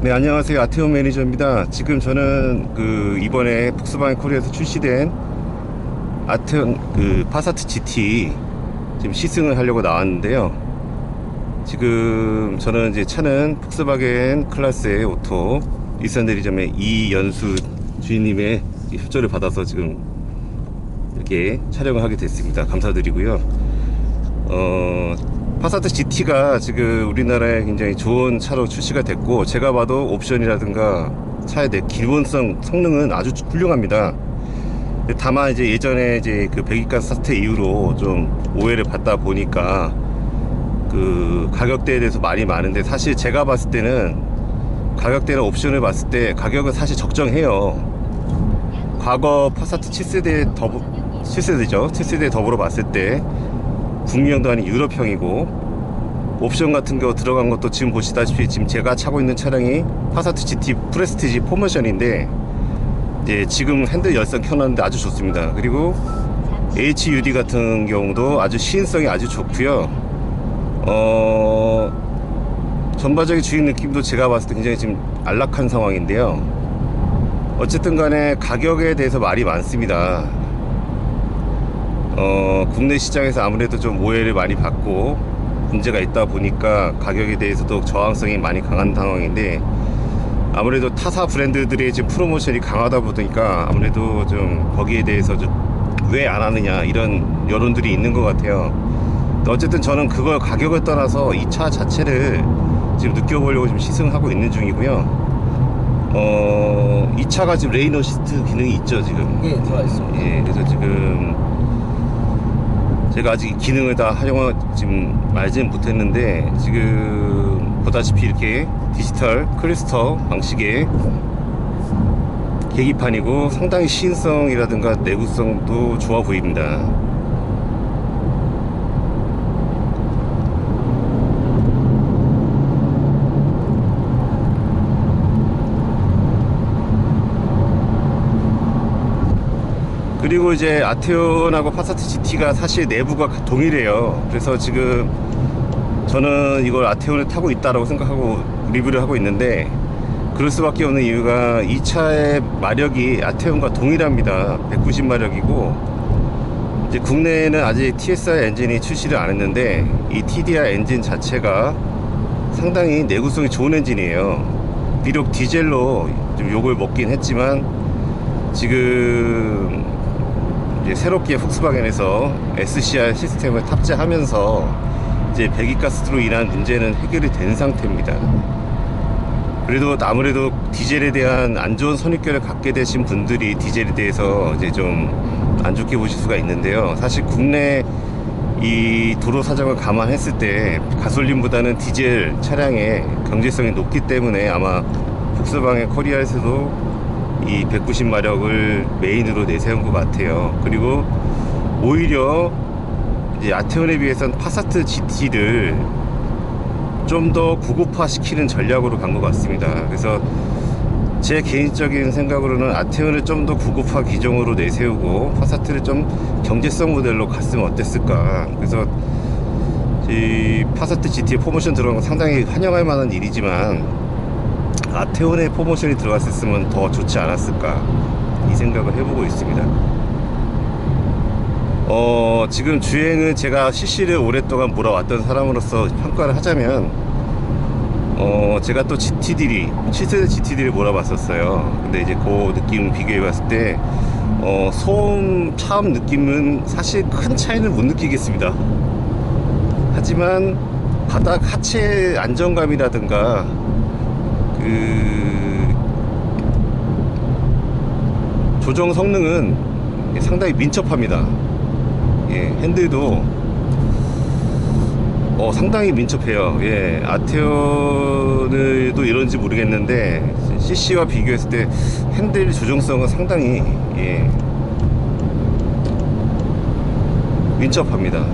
네, 안녕하세요. 아테온 매니저입니다. 지금 저는 이번에 폭스바겐 코리아에서 출시된 아테온 파사트 GT 지금 시승을 하려고 나왔는데요. 지금 저는 이제 차는 폭스바겐 클래스의 오토 일산 대리점의 이연수 주인님의 협조를 받아서 지금 이렇게 촬영을 하게 됐습니다. 감사드리고요. 파사트 GT가 지금 우리나라에 굉장히 좋은 차로 출시가 됐고, 제가 봐도 옵션이라든가 차의 기본성 성능은 아주 훌륭합니다. 다만 이제 예전에 이제 그 배기가스 사태 이후로 좀 오해를 받다 보니까 그 가격대에 대해서 말이 많은데, 사실 제가 봤을 때는 가격대나 옵션을 봤을 때 가격은 사실 적정해요. 과거 파사트 7세대 더불어 봤을 때 국민형도 아닌 유럽형이고, 옵션 같은 거 들어간 것도 지금 보시다시피 지금 제가 차고 있는 차량이 파사트 GT 프레스티지 포모션인데, 이제 지금 핸들 열선 켜놨는데 아주 좋습니다. 그리고 HUD 같은 경우도 아주 시인성이 아주 좋고요. 전반적인 주행 느낌도 제가 봤을 때 굉장히 지금 안락한 상황인데요. 어쨌든 간에 가격에 대해서 말이 많습니다. 국내 시장에서 아무래도 좀 오해를 많이 받고 문제가 있다 보니까 가격에 대해서도 저항성이 많이 강한 상황인데, 아무래도 타사 브랜드들의 지금 프로모션이 강하다 보니까 아무래도 좀 거기에 대해서 좀 왜 안 하느냐 이런 여론들이 있는 것 같아요. 어쨌든 저는 그걸 가격을 떠나서 이 차 자체를 지금 느껴보려고 지금 시승하고 있는 중이고요. 이 차가 지금 레인 어시스트 기능이 있죠, 지금. 예, 들어와 있습니다. 예, 그래서 지금 제가 아직 기능을 다 활용을 지금 알지는 못했는데, 지금 보다시피 이렇게 디지털 크리스터 방식의 계기판이고 상당히 시인성이라든가 내구성도 좋아 보입니다. 그리고 이제 아테온하고 파사트 GT가 사실 내부가 동일해요. 그래서 지금 저는 이걸 아테온을 타고 있다라고 생각하고 리뷰를 하고 있는데, 그럴 수밖에 없는 이유가 이 차의 마력이 아테온과 동일합니다. 190마력이고, 이제 국내에는 아직 TSI 엔진이 출시를 안 했는데, 이 TDI 엔진 자체가 상당히 내구성이 좋은 엔진이에요. 비록 디젤로 좀 욕을 먹긴 했지만, 지금 이제 새롭게 폭스바겐에서 SCR 시스템을 탑재하면서 이제 배기가스로 인한 문제는 해결이 된 상태입니다. 그래도 아무래도 디젤에 대한 안 좋은 선입견을 갖게 되신 분들이 디젤에 대해서 이제 좀 안 좋게 보실 수가 있는데요. 사실 국내 이 도로 사정을 감안했을 때 가솔린보다는 디젤 차량의 경제성이 높기 때문에 아마 폭스바겐 코리아에서도 이 190마력을 메인으로 내세운 것 같아요. 그리고 오히려 이제 아테온에 비해서는 파사트 GT를 좀 더 고급화 시키는 전략으로 간 것 같습니다. 그래서 제 개인적인 생각으로는 아테온을 좀 더 고급화 기종으로 내세우고 파사트를 좀 경제성 모델로 갔으면 어땠을까. 그래서 이 파사트 GT에 포모션 들어간 건 상당히 환영할 만한 일이지만, 아테온에 포모션이 들어갔으면 더 좋지 않았을까, 이 생각을 해보고 있습니다. 지금 주행은 제가 CC를 오랫동안 몰아왔던 사람으로서 평가를 하자면, 제가 또 GTD를 7세대 GTD를 몰아봤었어요. 근데 이제 그 느낌 비교해봤을 때 소음 차음 느낌은 사실 큰 차이는 못 느끼겠습니다. 하지만 바닥 하체 안정감이라든가 조정 성능은 상당히 민첩합니다. 예, 핸들도 상당히 민첩해요. 예, 아테온도 이런지 모르겠는데 CC와 비교했을 때 핸들 조정성은 상당히 민첩합니다.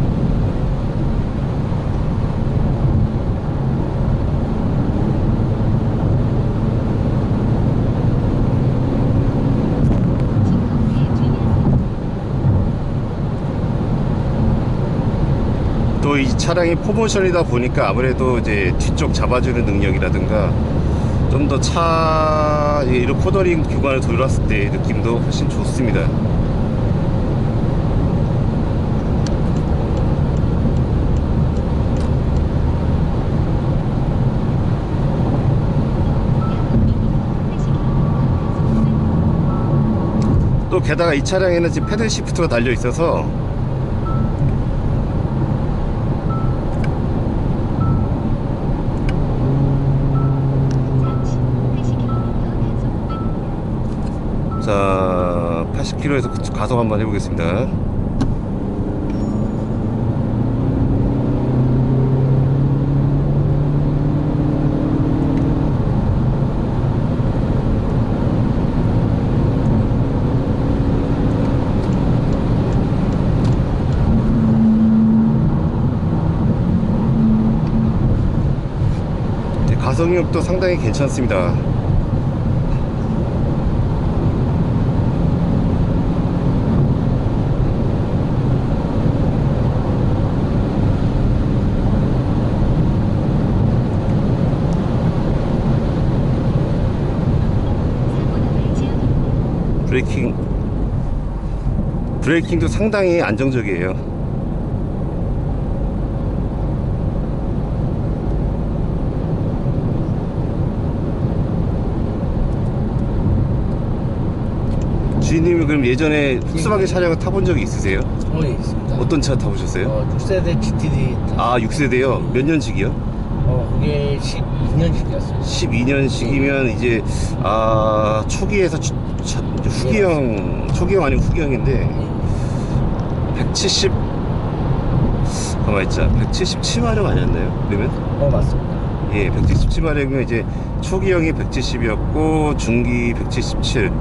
또 이 차량이 포모션이다 보니까 아무래도 이제 뒤쪽 잡아주는 능력이라든가 좀 더 차 이런 코너링 구간을 돌았을 때 느낌도 훨씬 좋습니다. 또 게다가 이 차량에는 지금 패들 시프트가 달려 있어서 자 80km에서 가속 한번 해보겠습니다. 가속력도 상당히 괜찮습니다. 브레이킹도 상당히 안정적이에요. 주인님이 그럼 예전에 폭스바겐 차량을 타본 적이 있으세요? 예, 있습니다. 어떤 차 타보셨어요? 6세대 GTD. 아 6세대요? 몇 년식이요? 그게 12년식이었어요. 12년식이면 이제 초기에서 후기형, 초기형 아니면 후기형인데 170 가만히 있자 177마력 아니었나요? 그러면? 맞습니다. 예, 177마력이면 이제 초기형이 170이었고 중기 177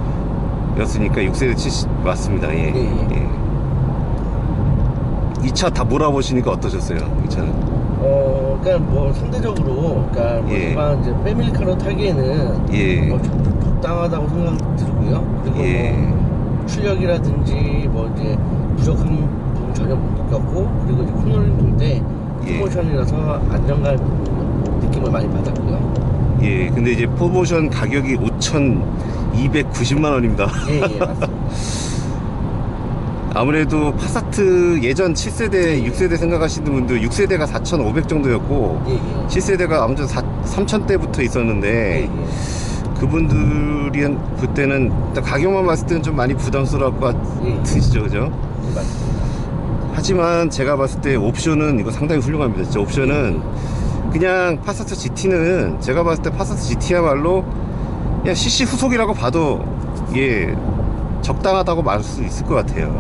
였으니까 6세대 70 맞습니다. 예. 이 차 다 몰아보시니까 어떠셨어요? 이 차는? 그러니까 뭐 상대적으로 그러니까 뭐 일반 이제 패밀리카로 타기에는 적당하다고 생각 들고요. 그리고 뭐 출력이라든지 뭐 이제 부족한 부분 전혀 못 느꼈고, 그리고 이제 코너링 돌때 포모션이라서 안정감 느낌을 많이 받았고요. 예, 근데 이제 포모션 가격이 5,290만 원입니다. 예, 맞습니다. 아무래도 파사트 예전 7세대, 6세대 생각하시는 분들 6세대가 4,500 정도였고 7세대가 아무튼 3,000대부터 있었는데 그분들이 그때는 가격만 봤을 때는 좀 많이 부담스러울 것 같으시죠, 그죠? 맞습니다. 하지만 제가 봤을 때 옵션은 이거 상당히 훌륭합니다. 진짜 옵션은 그냥 파사트 GT는 제가 봤을 때 파사트 GT야말로 그냥 CC 후속이라고 봐도 적당하다고 말할 수 있을 것 같아요.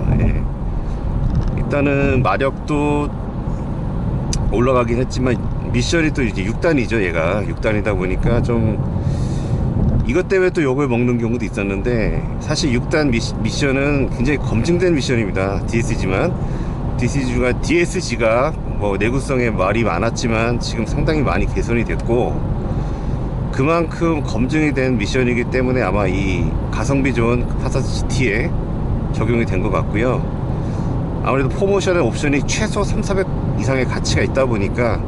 일단은 마력도 올라가긴 했지만 미션이 또 이제 6단이죠. 얘가 6단이다 보니까 좀 이것 때문에 또 욕을 먹는 경우도 있었는데, 사실 6단 미션은 굉장히 검증된 미션입니다. DSG가 뭐 내구성에 말이 많았지만 지금 상당히 많이 개선이 됐고, 그만큼 검증이 된 미션이기 때문에 아마 이 가성비 좋은 파사트 GT에 적용이 된 것 같고요. 아무래도 포모션의 옵션이 최소 3,400 이상의 가치가 있다 보니까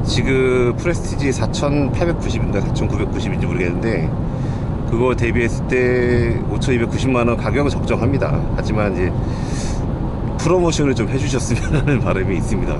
지금 프레스티지 4,890인가 4,990인지 모르겠는데 그거 대비했을 때 5,290만원 가격은 적정합니다. 하지만 이제 프로모션을 좀 해주셨으면 하는 바람이 있습니다.